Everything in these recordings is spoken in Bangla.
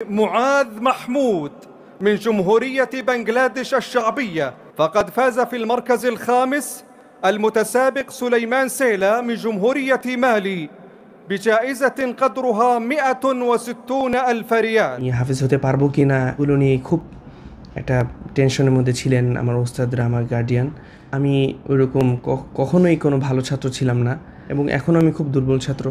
معاذ محمود من جمهورية بنغلاديش الشعبية، فقد فاز في المركز الخامس المتسابق سليمان سيلا من جمهورية مالي بجائزة قدرها 160,000 ريال। হাফেজ হতে পারবো কিনা এগুলো নিয়ে খুব একটা টেনশনের মধ্যে ছিলেন আমার ওস্তাদরা, আমার গার্ডিয়ান। আমি ওইরকম কখনোই কোনো ভালো ছাত্র ছিলাম না এবং এখনও আমি খুব দুর্বল ছাত্র।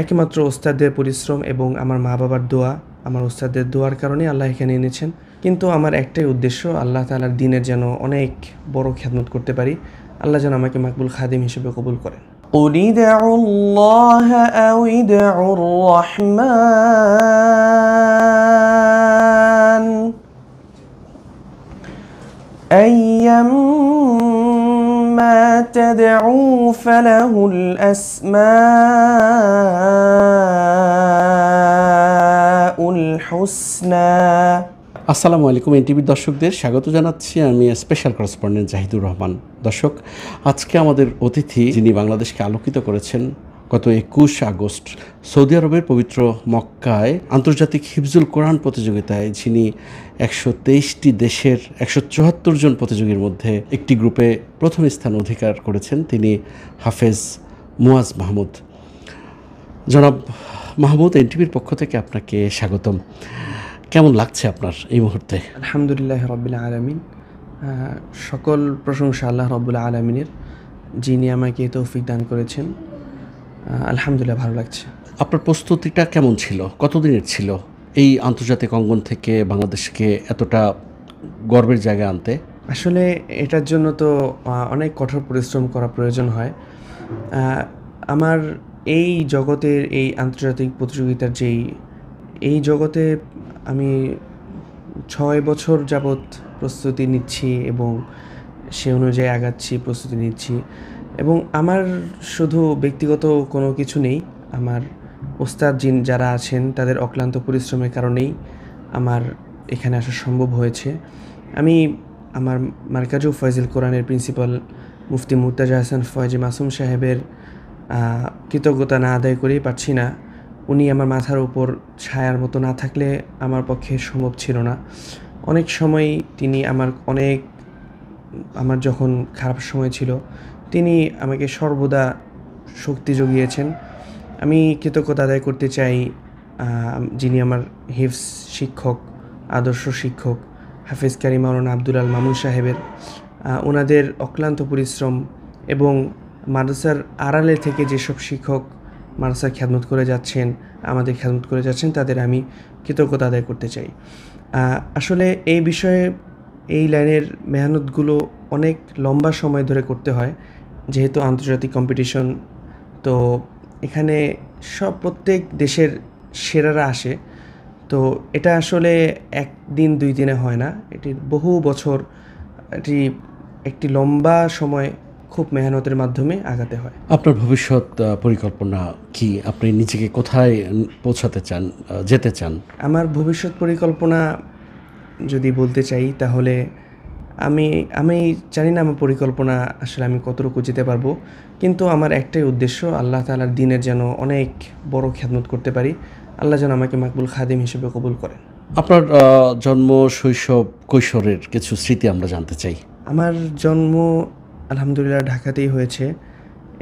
একমাত্র ওস্তাদের পরিশ্রম এবং আমার মা বাবার দোয়া, আমার ওস্তাদের দোয়ার কারণে আল্লাহ এখানে এনেছেন। কিন্তু আমার একটাই উদ্দেশ্য, আল্লাহ তাআলার দ্বীনের যেন অনেক বড় খিদমত করতে পারি। আল্লাহ যেন আমাকে মাকবুল খাদিম হিসেবে কবুল করেন। قل ادعوا الله أو ادعوا الرحمن أيما تدعوا فله الأسماء الحسنى। আসসালামু আলাইকুম, এনটিভির দর্শকদের স্বাগত জানাচ্ছি। আমি স্পেশাল করেসপন্ডেন্ট জাহিদুর রহমান। দর্শক, আজকে আমাদের অতিথি যিনি বাংলাদেশকে আলোকিত করেছেন গত 21 আগস্ট সৌদি আরবের পবিত্র মক্কায় আন্তর্জাতিক হিফজুল কোরআন প্রতিযোগিতায় যিনি 123টি দেশের 174 জন প্রতিযোগীর মধ্যে একটি গ্রুপে প্রথম স্থান অধিকার করেছেন, তিনি হাফেজ মুয়াজ মাহমুদ। জনাব মাহমুদ, এনটিভির পক্ষ থেকে আপনাকে স্বাগতম। কেমন লাগছে আপনার এই মুহূর্তে? আলহামদুলিল্লাহ রাব্বিল আলামিন। সকল প্রশংসা আল্লাহ রাব্বুল আলামিনের, যিনি আমাকে তৌফিক দান করেছেন। আলহামদুলিল্লাহ, ভালো লাগছে। আপনার প্রস্তুতিটা কেমন ছিল? কতদিনের ছিল এই আন্তর্জাতিক অঙ্গন থেকে বাংলাদেশকে এতটা গর্বের জায়গায় আনতে? আসলে এটার জন্য তো অনেক কঠোর পরিশ্রম করা প্রয়োজন হয়। আমার এই জগতের, এই আন্তর্জাতিক প্রতিযোগিতার এই জগতে আমি 6 বছর যাবৎ প্রস্তুতি নিচ্ছি এবং সে অনুযায়ী আগাচ্ছি, প্রস্তুতি নিচ্ছি। এবং আমার শুধু ব্যক্তিগত কোনো কিছু নেই, আমার ওস্তাদ যারা আছেন তাদের অক্লান্ত পরিশ্রমের কারণেই আমার এখানে আসা সম্ভব হয়েছে। আমি আমার মার্কাজু ফয়জুল কোরআনের প্রিন্সিপাল মুফতি মুর্তাজা হাসান ফয়েজি মাসুম সাহেবের কৃতজ্ঞতা না আদায় করেই পারছি না। উনি আমার মাথার উপর ছায়ার মতো না থাকলে আমার পক্ষে সম্ভব ছিল না। অনেক সময় তিনি আমার যখন খারাপ সময় ছিল তিনি আমাকে সর্বদা শক্তি জুগিয়েছেন। আমি কৃতজ্ঞতা আদায় করতে চাই যিনি আমার হিফজ শিক্ষক, আদর্শ শিক্ষক হাফেজ কারি মাওলানা আব্দুল আল মামুন সাহেবের। ওনাদের অক্লান্ত পরিশ্রম এবং মাদ্রাসার আড়ালে থেকে যেসব শিক্ষক মাদ্রাসার খ্যাদমত করে যাচ্ছেন, আমাদের খ্যাদমত করে যাচ্ছেন, তাদের আমি কৃতজ্ঞতা আদায় করতে চাই। আসলে এই বিষয়ে এই লাইনের মেহনতগুলো অনেক লম্বা সময় ধরে করতে হয়, যেহেতু আন্তর্জাতিক কম্পিটিশন। তো এখানে প্রত্যেক দেশের সেরারা আসে। তো এটা আসলে একদিন 2 দিনে হয় না, এটি বহু বছর, একটি লম্বা সময় খুব মেহনতের মাধ্যমে আগাতে হয়। আপনার ভবিষ্যৎ পরিকল্পনা কি? আপনি নিজেকে কোথায় পৌঁছাতে চান, যেতে চান? আমার ভবিষ্যৎ পরিকল্পনা যদি বলতে চাই তাহলে আমি জানি না আমার পরিকল্পনা আসলে আমি কতটুকু যেতে পারবো, কিন্তু আমার একটাই উদ্দেশ্য, আল্লাহ তাআলার দ্বীনের যেন অনেক বড় খিদমত করতে পারি। আল্লাহ যেন আমাকে মাকবুল খাদিম হিসেবে কবুল করেন। আপনার জন্ম, শৈশব, কৈশোরের কিছু স্মৃতি আমরা জানতে চাই। আমার জন্ম আলহামদুলিল্লাহ ঢাকাতেই হয়েছে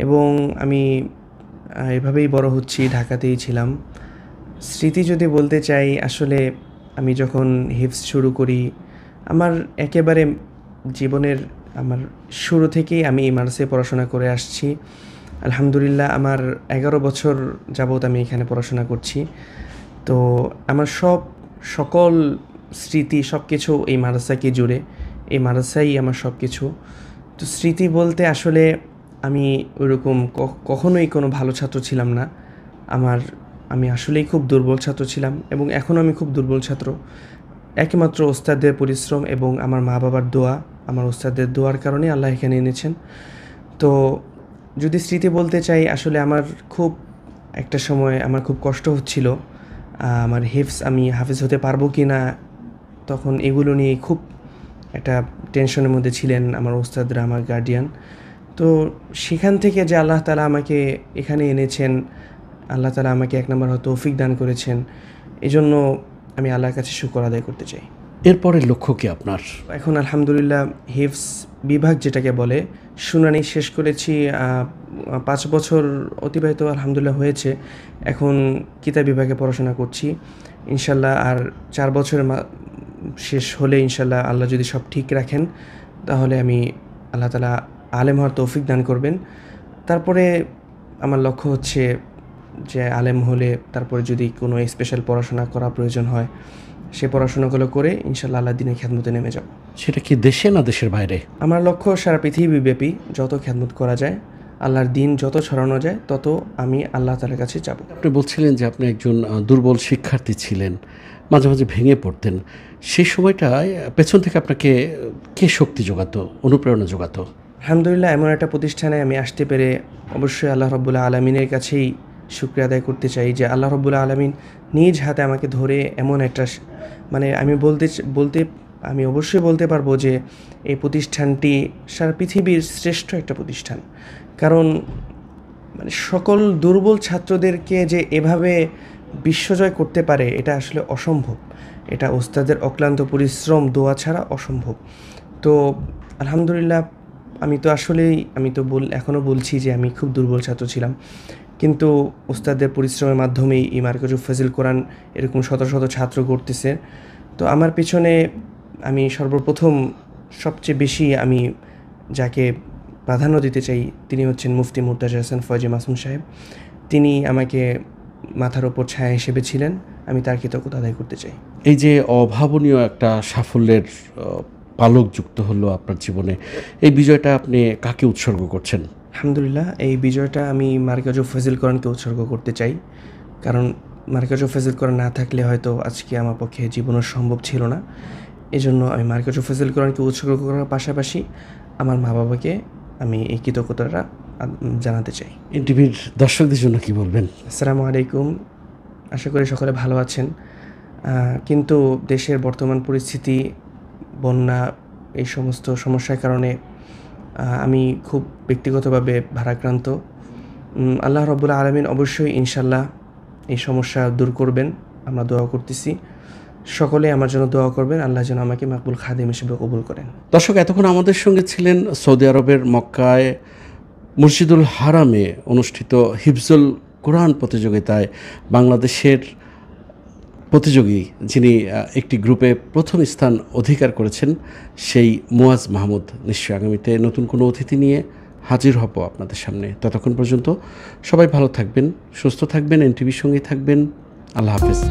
এবং আমি এভাবেই বড় হচ্ছি, ঢাকাতেই ছিলাম। স্মৃতি যদি বলতে চাই, আসলে আমি যখন হিফজ শুরু করি, আমার একেবারে জীবনের আমার শুরু থেকেই আমি এই মাদ্রাসায় পড়াশোনা করে আসছি। আলহামদুলিল্লাহ আমার 11 বছর যাবৎ আমি এখানে পড়াশোনা করছি। তো আমার সকল স্মৃতি, সব কিছু এই মাদ্রাসাকে জুড়ে, এই মাদ্রাসাই আমার সব কিছু। তো স্মৃতি বলতে আসলে আমি ওইরকম কখনোই কোনো ভালো ছাত্র ছিলাম না। আমি আসলেই খুব দুর্বল ছাত্র ছিলাম এবং এখনও আমি খুব দুর্বল ছাত্র। একমাত্র ওস্তাদের পরিশ্রম এবং আমার মা বাবার দোয়া, আমার ওস্তাদের দোয়ার কারণে আল্লাহ এখানে এনেছেন। তো যদি স্মৃতি বলতে চাই, আসলে আমার একটা সময় আমার খুব কষ্ট হচ্ছিল, আমার আমি হাফেজ হতে পারবো কি না, তখন এগুলো নিয়ে খুব একটা টেনশনের মধ্যে ছিলেন আমার ওস্তাদরা, আমার গার্ডিয়ান। তো সেখান থেকে যে আল্লাহ তাআলা আমাকে এখানে এনেছেন, আল্লাহ তাআলা আমাকে 1 নম্বর তৌফিক দান করেছেন। এজন্য আমি আল্লাহর কাছে শুকর আদায় করতে চাই। এরপরের লক্ষ্য কি আপনার? এখন আলহামদুলিল্লাহ হিফজ বিভাগ যেটাকে বলে, শুনানি শেষ করেছি। 5 বছর অতিবাহিত আলহামদুলিল্লাহ হয়েছে। এখন কিতাব বিভাগে পড়াশোনা করছি ইনশাল্লাহ। আর 4 বছর শেষ হলে ইনশাল্লাহ আল্লাহ যদি সব ঠিক রাখেন তাহলে আমি আল্লাহ তাআলা আলেম হওয়ার তৌফিক দান করবেন। তারপরে আমার লক্ষ্য হচ্ছে যে আলেম হলে তারপরে যদি কোনো স্পেশাল পড়াশোনা করা প্রয়োজন হয় সে পড়াশোনাগুলো করে ইনশাল্লাহ আল্লাহ দিনের খিদমতে নেমে যাব। সেটা কি দেশে না দেশের বাইরে? আমার লক্ষ্য সারা পৃথিবীব্যাপী যত খিদমত করা যায়, আল্লাহর দিন যত ছড়ানো যায় তত আমি আল্লাহ তাআলার কাছে যাব। আপনি বলছিলেন যে আপনি একজন দুর্বল শিক্ষার্থী ছিলেন, মাঝে মাঝে ভেঙে পড়তেন। সেই সময়টায় পেছন থেকে আপনাকে কে শক্তি যোগাতো, অনুপ্রেরণা যোগাতো? আলহামদুলিল্লাহ এমন একটা প্রতিষ্ঠানে আমি আসতে পেরে অবশ্যই আল্লাহ রাব্বুল আলামিনের কাছেই শুকরিয়া আদায় করতে চাই যে আল্লাহ রাব্বুল আলামিন নিজ হাতে আমাকে ধরে এমন একটা মানে আমি অবশ্যই বলতে পারবো যে এই প্রতিষ্ঠানটি সারা পৃথিবীর শ্রেষ্ঠ একটা প্রতিষ্ঠান। কারণ মানে সকল দুর্বল ছাত্রদেরকে যে এভাবে বিশ্বজয় করতে পারে এটা আসলে অসম্ভব। এটা ওস্তাদের অক্লান্ত পরিশ্রম, দোয়া ছাড়া অসম্ভব। তো আলহামদুলিল্লাহ আমি তো এখনও বলছি যে আমি খুব দুর্বল ছাত্র ছিলাম, কিন্তু ওস্তাদের পরিশ্রমের মাধ্যমেই এই মার্কাজুল ফাজিল কোরআন এরকম শত শত ছাত্র গড়তেছে। তো আমার পিছনে আমি সর্বপ্রথম সবচেয়ে বেশি আমি যাকে প্রাধান্য দিতে চাই তিনি হচ্ছেন মুফতি মুর্তাজা হাসান ফয়জী মাসুম সাহেব। তিনি আমাকে মাথার ওপর ছায়া হিসেবে ছিলেন, আমি তার কৃতজ্ঞতা আদায় করতে চাই। এই যে অভাবনীয় একটা সাফল্যের পালক যুক্ত হলো আপনার জীবনে, এই বিজয়টা আপনি কাকে উৎসর্গ করছেন? আলহামদুলিল্লাহ এই বিজয়টা আমি মার্কাজুল ফাজিল কোরআনকে উৎসর্গ করতে চাই। কারণ মার্কাজুল ফাজিল কোরআন না থাকলে হয়তো আজকে আমার পক্ষে জীবনও সম্ভব ছিল না। এজন্য আমি মার্কাজুল ফাজিল কোরআনকে উৎসর্গ করার পাশাপাশি আমার মা বাবাকে আমি এই কৃতজ্ঞতাটা জানাতে চাই। এনটিভির দর্শকদের জন্য কি বলবেন? আসসালামু আলাইকুম, আশা করি সকলে ভালো আছেন। কিন্তু দেশের বর্তমান পরিস্থিতি, বন্যা, এই সমস্ত সমস্যার কারণে আমি খুব ব্যক্তিগতভাবে ভারাক্রান্ত। আল্লাহ রাব্বুল আলামিন অবশ্যই ইনশাল্লাহ এই সমস্যা দূর করবেন, আমরা দোয়া করতেছি। সকলে আমার জন্য দোয়া করবেন, আল্লাহ যেন আমাকে মাকবুল খাদেম হিসেবে কবুল করেন। দর্শক, এতক্ষণ আমাদের সঙ্গে ছিলেন সৌদি আরবের মক্কায় মসজিদুল হারামে অনুষ্ঠিত হিফজুল কোরআন প্রতিযোগিতায় বাংলাদেশের প্রতিযোগী যিনি একটি গ্রুপে প্রথম স্থান অধিকার করেছেন সেই মুয়াজ মাহমুদ। নিশ্চয়ই আগামীতে নতুন কোনো অতিথি নিয়ে হাজির হব আপনাদের সামনে। ততক্ষণ পর্যন্ত সবাই ভালো থাকবেন, সুস্থ থাকবেন, এনটিভির সঙ্গেই থাকবেন। আল্লাহ হাফেজ।